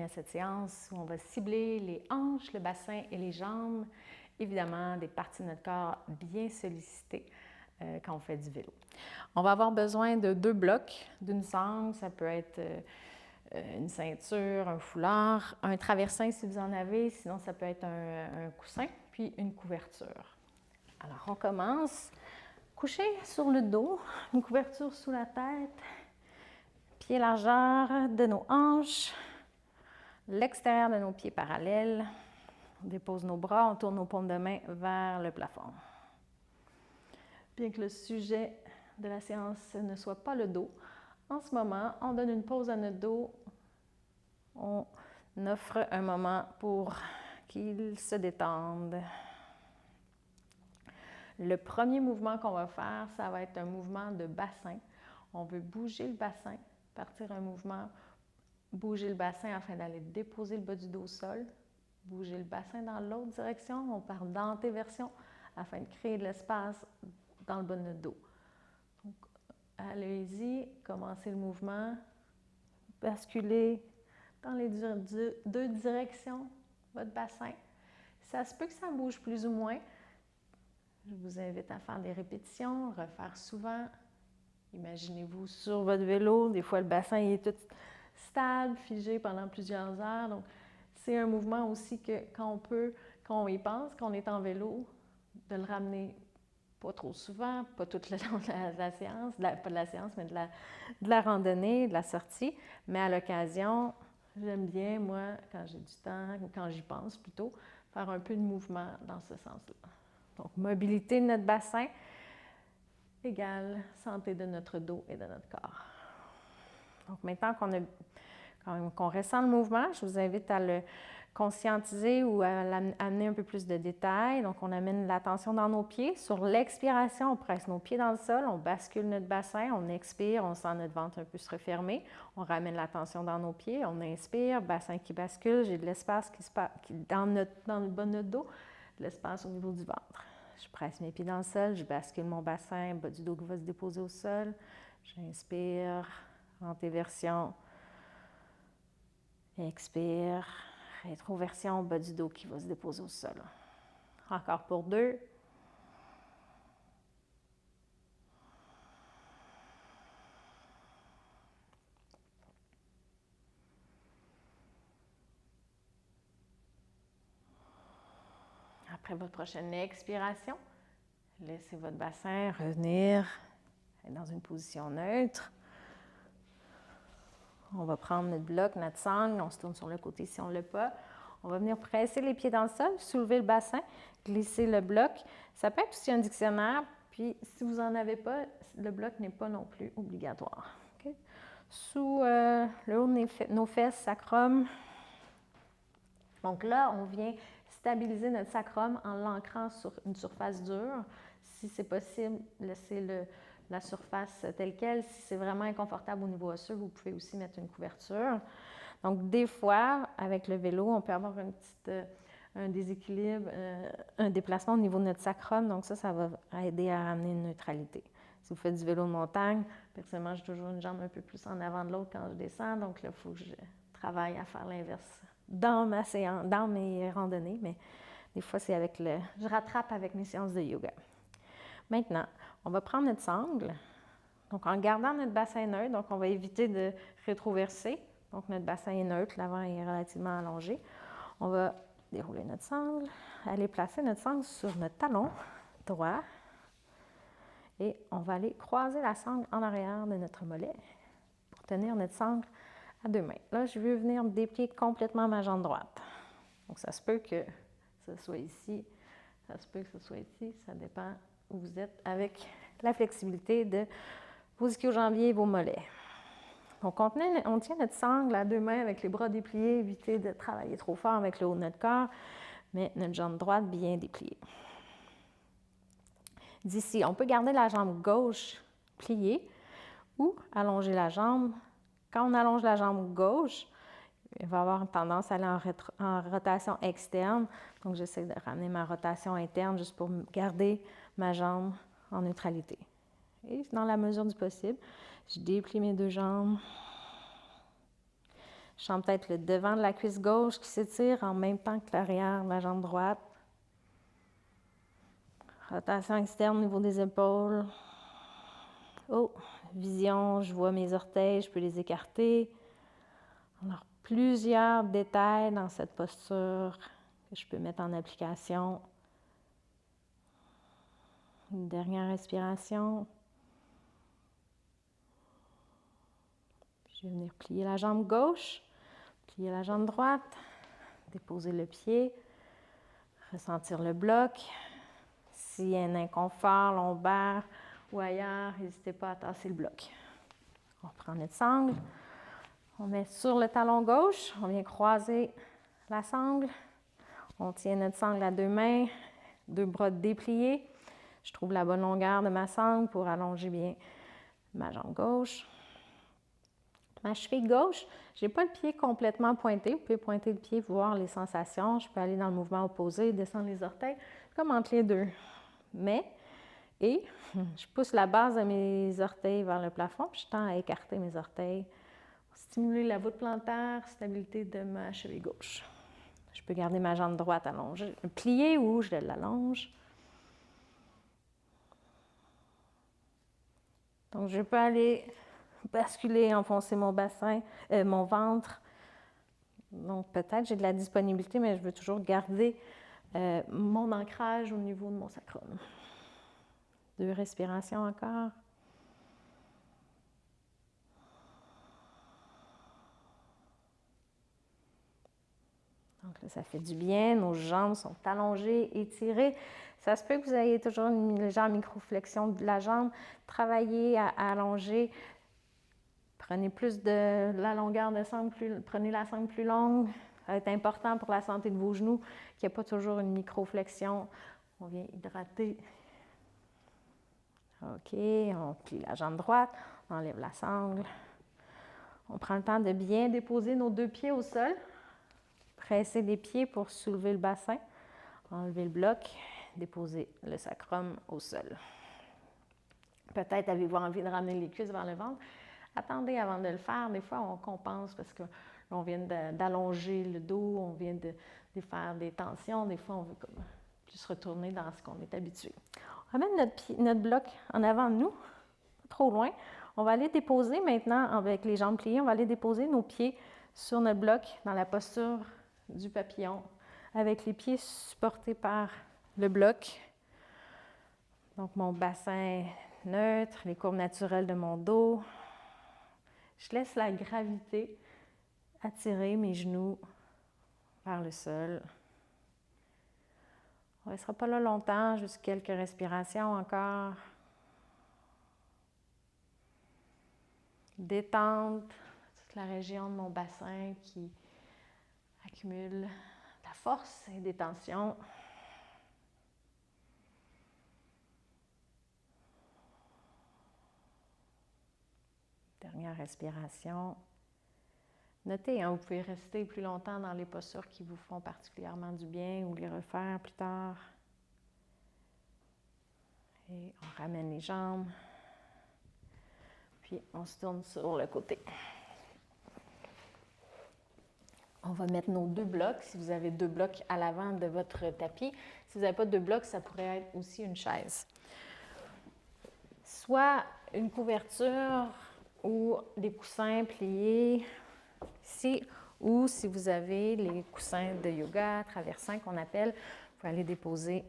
à cette séance où on va cibler les hanches, le bassin et les jambes, évidemment des parties de notre corps bien sollicitées quand on fait du vélo. On va avoir besoin de 2 blocs, d'une sangle, ça peut être une ceinture, un foulard, un traversin si vous en avez, sinon ça peut être un coussin, puis une couverture. Alors on commence, couché sur le dos, une couverture sous la tête, pieds largeur de nos hanches, l'extérieur de nos pieds parallèles. On dépose nos bras, on tourne nos paumes de main vers le plafond. Bien que le sujet de la séance ne soit pas le dos, en ce moment, on donne une pause à notre dos. On offre un moment pour qu'il se détende. Le premier mouvement qu'on va faire, ça va être un mouvement de bassin. On veut bouger le bassin, partir un mouvement, bouger le bassin afin d'aller déposer le bas du dos au sol. Bouger le bassin dans l'autre direction, on parle d'antéversion afin de créer de l'espace dans le bas de notre dos. Donc, allez-y, commencez le mouvement, basculez dans les deux directions, votre bassin. Ça se peut que ça bouge plus ou moins. Je vous invite à faire des répétitions, refaire souvent. Imaginez-vous sur votre vélo, des fois le bassin est tout stable, figé pendant plusieurs heures. Donc, c'est un mouvement aussi que quand on y pense, quand on est en vélo, de le ramener pas trop souvent, pas tout le long de la séance, pas de la séance, mais de la randonnée, de la sortie. Mais à l'occasion, j'aime bien, moi, quand j'ai du temps, ou quand j'y pense plutôt, faire un peu de mouvement dans ce sens-là. Donc, mobilité de notre bassin égale santé de notre dos et de notre corps. Donc, maintenant qu'on ressent le mouvement, je vous invite à le conscientiser ou à amener un peu plus de détails. Donc, on amène l'attention dans nos pieds. Sur l'expiration, on presse nos pieds dans le sol, on bascule notre bassin, on expire, on sent notre ventre un peu se refermer. On ramène l'attention dans nos pieds, on inspire, bassin qui bascule, j'ai de l'espace dans le bas de notre dos, de l'espace au niveau du ventre. Je presse mes pieds dans le sol, je bascule mon bassin, bas du dos qui va se déposer au sol. J'inspire, antéversion. Expire, rétroversion, bas du dos qui va se déposer au sol. Encore pour 2. Après votre prochaine expiration, laissez votre bassin revenir dans une position neutre. On va prendre notre bloc, notre sangle, on se tourne sur le côté si on ne l'a pas. On va venir presser les pieds dans le sol, soulever le bassin, glisser le bloc. Ça peut être aussi un dictionnaire, puis si vous n'en avez pas, le bloc n'est pas non plus obligatoire. Okay? Sous le haut de nos fesses, sacrum. Donc là, on vient stabiliser notre sacrum en l'ancrant sur une surface dure. Si c'est possible, laissez la surface telle qu'elle. Si c'est vraiment inconfortable au niveau osseux, vous pouvez aussi mettre une couverture. Donc, des fois, avec le vélo, on peut avoir un déséquilibre, un déplacement au niveau de notre sacrum. Donc, ça va aider à ramener une neutralité. Si vous faites du vélo de montagne, personnellement, j'ai toujours une jambe un peu plus en avant de l'autre quand je descends. Donc, là, il faut que je travaille à faire l'inverse dans mes randonnées. Mais des fois, je rattrape avec mes séances de yoga. Maintenant, on va prendre notre sangle. Donc, en gardant notre bassin neutre, donc on va éviter de rétroverser. Donc, notre bassin est neutre, l'avant est relativement allongé. On va dérouler notre sangle, aller placer notre sangle sur notre talon droit. Et on va aller croiser la sangle en arrière de notre mollet pour tenir notre sangle à 2 mains. Là, je veux venir déplier complètement ma jambe droite. Donc, ça se peut que ce soit ici, ça se peut que ce soit ici, ça dépend où vous êtes avec la flexibilité de vos ischio-jambiers et vos mollets. Donc, on tient notre sangle à 2 mains avec les bras dépliés, évitez de travailler trop fort avec le haut de notre corps, mais notre jambe droite bien dépliée. D'ici, on peut garder la jambe gauche pliée ou allonger la jambe. Quand on allonge la jambe gauche, il va avoir tendance à aller en rotation externe. Donc, j'essaie de ramener ma rotation interne juste pour garder ma jambe en neutralité. Et dans la mesure du possible, je déplie mes 2 jambes. Je sens peut-être le devant de la cuisse gauche qui s'étire en même temps que l'arrière de la jambe droite. Rotation externe au niveau des épaules. Oh, vision, je vois mes orteils, je peux les écarter. Alors, plusieurs détails dans cette posture que je peux mettre en application. Une dernière respiration. Puis je vais venir plier la jambe gauche, plier la jambe droite, déposer le pied, ressentir le bloc. S'il y a un inconfort lombaire ou ailleurs, n'hésitez pas à tasser le bloc. On reprend notre sangle. On met sur le talon gauche, on vient croiser la sangle. On tient notre sangle à deux mains, deux bras dépliés. Je trouve la bonne longueur de ma sangle pour allonger bien ma jambe gauche. Ma cheville gauche, je n'ai pas le pied complètement pointé. Vous pouvez pointer le pied, voir les sensations. Je peux aller dans le mouvement opposé, descendre les orteils, comme entre les deux. Je pousse la base de mes orteils vers le plafond, puis je tends à écarter mes orteils pour stimuler la voûte plantaire, stabilité de ma cheville gauche. Je peux garder ma jambe droite allongée, pliée ou je l'allonge. Donc, je peux aller basculer, enfoncer mon bassin, mon ventre. Donc, peut-être j'ai de la disponibilité, mais je veux toujours garder mon ancrage au niveau de mon sacrum. 2 respirations encore. Donc là, ça fait du bien. Nos jambes sont allongées, étirées. Ça se peut que vous ayez toujours une légère microflexion de la jambe. Travaillez à allonger. Prenez plus de la longueur de sangle, prenez la sangle plus longue. Ça va être important pour la santé de vos genoux qu'il n'y ait pas toujours une microflexion. On vient hydrater. OK, on plie la jambe droite, on enlève la sangle. On prend le temps de bien déposer nos 2 pieds au sol. Presser les pieds pour soulever le bassin. Enlever le bloc, déposer le sacrum au sol. Peut-être avez-vous envie de ramener les cuisses vers le ventre. Attendez avant de le faire. Des fois, on compense parce qu'on vient d'allonger le dos, on vient de faire des tensions. Des fois, on veut comme plus retourner dans ce qu'on est habitué. On ramène notre bloc en avant de nous, pas trop loin. On va aller déposer maintenant, avec les jambes pliées, on va aller déposer nos pieds sur notre bloc dans la posture du papillon, avec les pieds supportés par le bloc. Donc, mon bassin neutre, les courbes naturelles de mon dos. Je laisse la gravité attirer mes genoux vers le sol. On ne restera pas là longtemps, juste quelques respirations encore. Détente, toute la région de mon bassin qui accumule de la force et des tensions. Dernière respiration. Notez, vous pouvez rester plus longtemps dans les postures qui vous font particulièrement du bien ou les refaire plus tard. Et on ramène les jambes. Puis on se tourne sur le côté. On va mettre nos 2 blocs, si vous avez 2 blocs à l'avant de votre tapis. Si vous n'avez pas de 2 blocs, ça pourrait être aussi une chaise. Soit une couverture ou des coussins pliés ici, ou si vous avez les coussins de yoga traversins qu'on appelle, vous pouvez aller déposer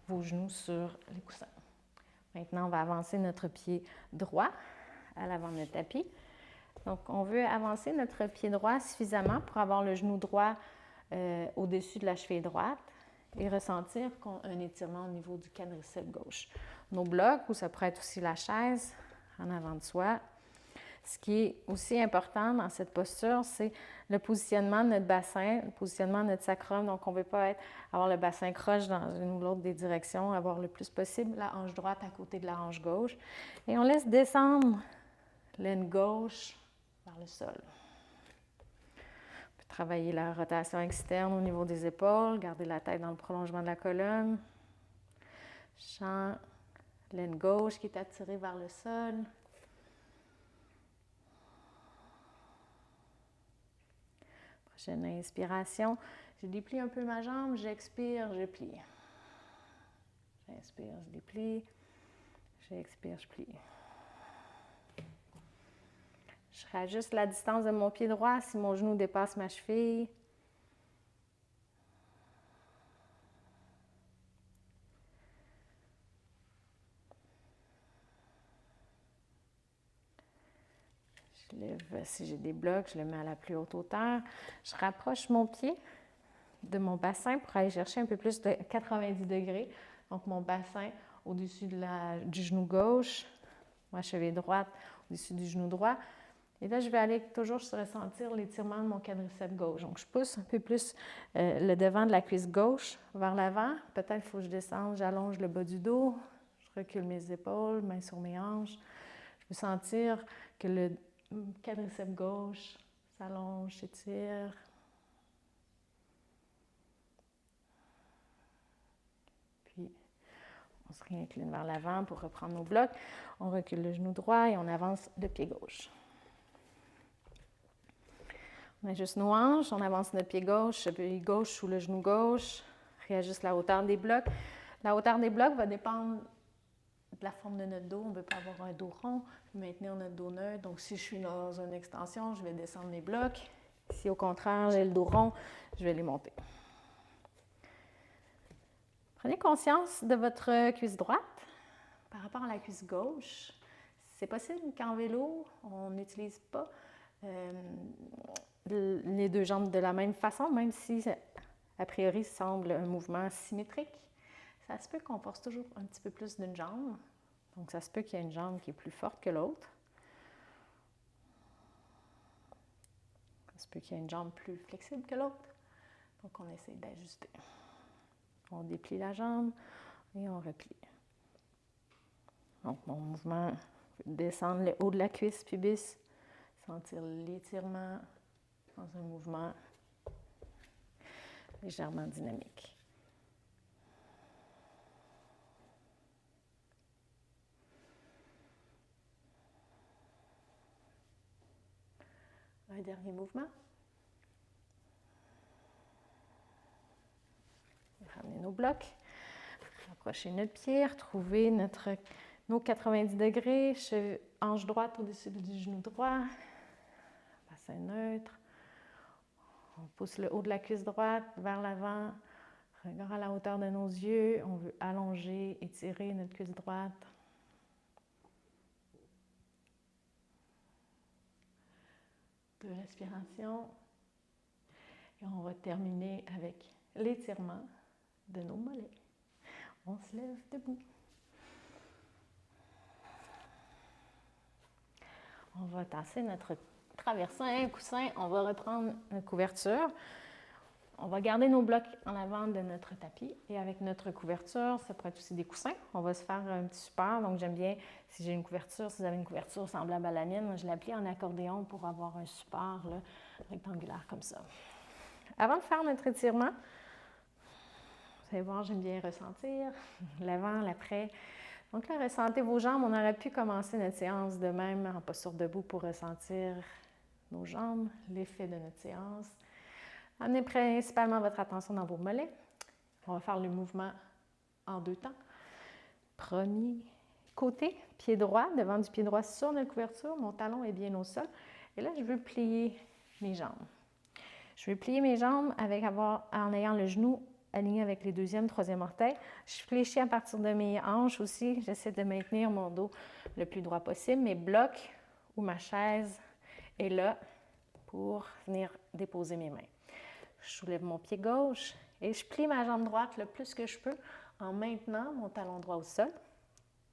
vos genoux sur les coussins. Maintenant, on va avancer notre pied droit à l'avant de notre tapis. Donc, on veut avancer notre pied droit suffisamment pour avoir le genou droit au-dessus de la cheville droite et ressentir un étirement au niveau du quadriceps gauche. Nos blocs, ou ça pourrait être aussi la chaise en avant de soi. Ce qui est aussi important dans cette posture, c'est le positionnement de notre bassin, le positionnement de notre sacrum. Donc, on ne veut pas avoir le bassin croche dans une ou l'autre des directions, avoir le plus possible la hanche droite à côté de la hanche gauche. Et on laisse descendre l'aine gauche vers le sol. On peut travailler la rotation externe au niveau des épaules, garder la tête dans le prolongement de la colonne. Je sens l'aine gauche qui est attirée vers le sol. Prochaine inspiration, je déplie un peu ma jambe, j'expire, je plie. J'inspire, je déplie. J'expire, je plie. Je réajuste la distance de mon pied droit si mon genou dépasse ma cheville. Je lève, si j'ai des blocs, je le mets à la plus haute hauteur. Je rapproche mon pied de mon bassin pour aller chercher un peu plus de 90 degrés. Donc, mon bassin au-dessus du genou gauche, ma cheville droite au-dessus du genou droit. Et là, je vais aller toujours ressentir l'étirement de mon quadriceps gauche. Donc, je pousse un peu plus le devant de la cuisse gauche vers l'avant. Peut-être qu'il faut que je descende, j'allonge le bas du dos. Je recule mes épaules, mains sur mes hanches. Je peux sentir que le quadriceps gauche s'allonge, s'étire. Puis, on se réincline vers l'avant pour reprendre nos blocs. On recule le genou droit et on avance le pied gauche. On ajuste nos hanches, on avance notre pied gauche, le pied gauche sous le genou gauche, réajuste la hauteur des blocs. La hauteur des blocs va dépendre de la forme de notre dos. On ne peut pas avoir un dos rond, maintenir notre dos neutre. Donc, si je suis dans une extension, je vais descendre mes blocs. Si au contraire, j'ai le dos rond, je vais les monter. Prenez conscience de votre cuisse droite par rapport à la cuisse gauche. C'est possible qu'en vélo, on n'utilise pas les deux jambes de la même façon, même si, a priori, ça semble un mouvement symétrique. Ça se peut qu'on force toujours un petit peu plus d'une jambe. Donc, ça se peut qu'il y ait une jambe qui est plus forte que l'autre. Ça se peut qu'il y ait une jambe plus flexible que l'autre. Donc, on essaie d'ajuster. On déplie la jambe et on replie. Donc, mon mouvement, descendre le haut de la cuisse, pubis, sentir l'étirement dans un mouvement légèrement dynamique. Un dernier mouvement. Ramener nos blocs. Rapprocher notre pied, retrouver nos 90 degrés, hanche droite au-dessus du genou droit, bassin neutre. On pousse le haut de la cuisse droite vers l'avant, regard à la hauteur de nos yeux. On veut allonger, étirer notre cuisse droite. Deux respirations. Et on va terminer avec l'étirement de nos mollets. On se lève debout. On va tasser notre traversin, coussin. On va reprendre notre couverture. On va garder nos blocs en avant de notre tapis. Et avec notre couverture, ça pourrait être aussi des coussins. On va se faire un petit support. Donc, j'aime bien, si j'ai une couverture, si vous avez une couverture semblable à la mienne, je l'applique en accordéon pour avoir un support là, rectangulaire comme ça. Avant de faire notre étirement, vous allez voir, j'aime bien ressentir l'avant, l'après. Donc là, ressentez vos jambes. On aurait pu commencer notre séance de même en posture debout pour ressentir nos jambes, l'effet de notre séance. Amenez principalement votre attention dans vos mollets. On va faire le mouvement en deux temps. Premier côté, pied droit, devant du pied droit sur notre couverture. Mon talon est bien au sol. Et là, je veux plier mes jambes. Je vais plier mes jambes en ayant le genou aligné avec les deuxième, troisième orteils. Je fléchis à partir de mes hanches aussi. J'essaie de maintenir mon dos le plus droit possible. Mes blocs ou ma chaise est là pour venir déposer mes mains. Je soulève mon pied gauche et je plie ma jambe droite le plus que je peux en maintenant mon talon droit au sol.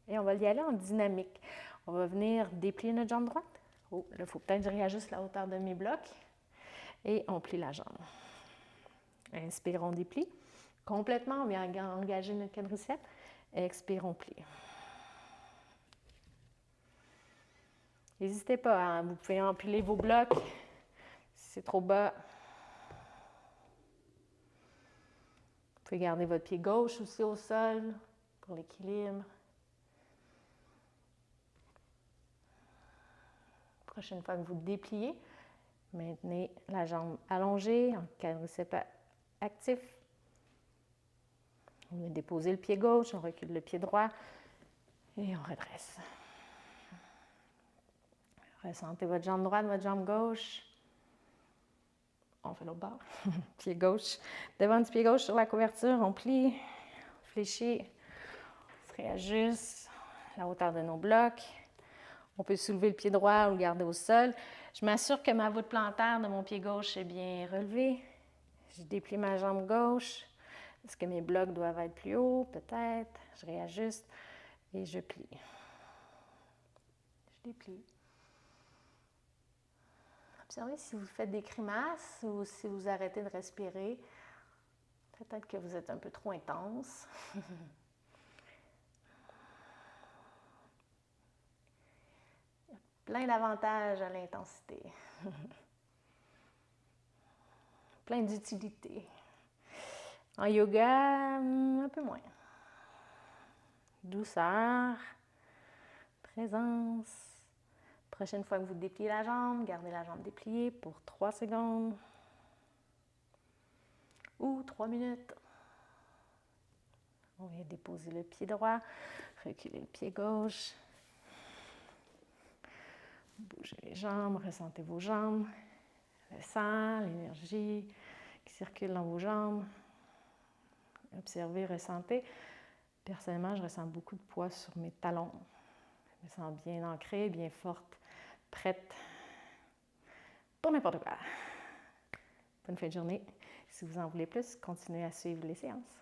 Et on va y aller en dynamique. On va venir déplier notre jambe droite. Oh, là, il faut peut-être que je réajuste la hauteur de mes blocs. Et on plie la jambe. Inspire, on déplie. Complètement, on vient engager notre quadriceps. Expire, on plie. N'hésitez pas, hein? Vous pouvez empiler vos blocs. Si c'est trop bas, vous pouvez garder votre pied gauche aussi au sol pour l'équilibre. Prochaine fois que vous dépliez, Maintenez la jambe allongée, en quadriceps actif. On vient déposer le pied gauche, on recule le pied droit et on redresse. Ressentez votre jambe droite, votre jambe gauche. On fait l'autre bord. Pied gauche. Devant du pied gauche sur la couverture, on plie, on fléchit, on se réajuste. La hauteur de nos blocs. On peut soulever le pied droit ou le garder au sol. Je m'assure que ma voûte plantaire de mon pied gauche est bien relevée. Je déplie ma jambe gauche. Est-ce que mes blocs doivent être plus hauts? Peut-être. Je réajuste et je plie. Je déplie. Observez si vous faites des grimaces ou si vous arrêtez de respirer. Peut-être que vous êtes un peu trop intense. Il y a plein d'avantages à l'intensité. Plein d'utilité. En yoga, un peu moins. Douceur, présence. Prochaine fois que vous dépliez la jambe, gardez la jambe dépliée pour 3 secondes ou 3 minutes. On vient déposer le pied droit, reculer le pied gauche. Bougez les jambes, ressentez vos jambes, le sang, l'énergie qui circule dans vos jambes. Observez, ressentez. Personnellement, je ressens beaucoup de poids sur mes talons. Je me sens bien ancrée, bien forte, prête pour n'importe quoi. Bonne fin de journée. Si vous en voulez plus, continuez à suivre les séances.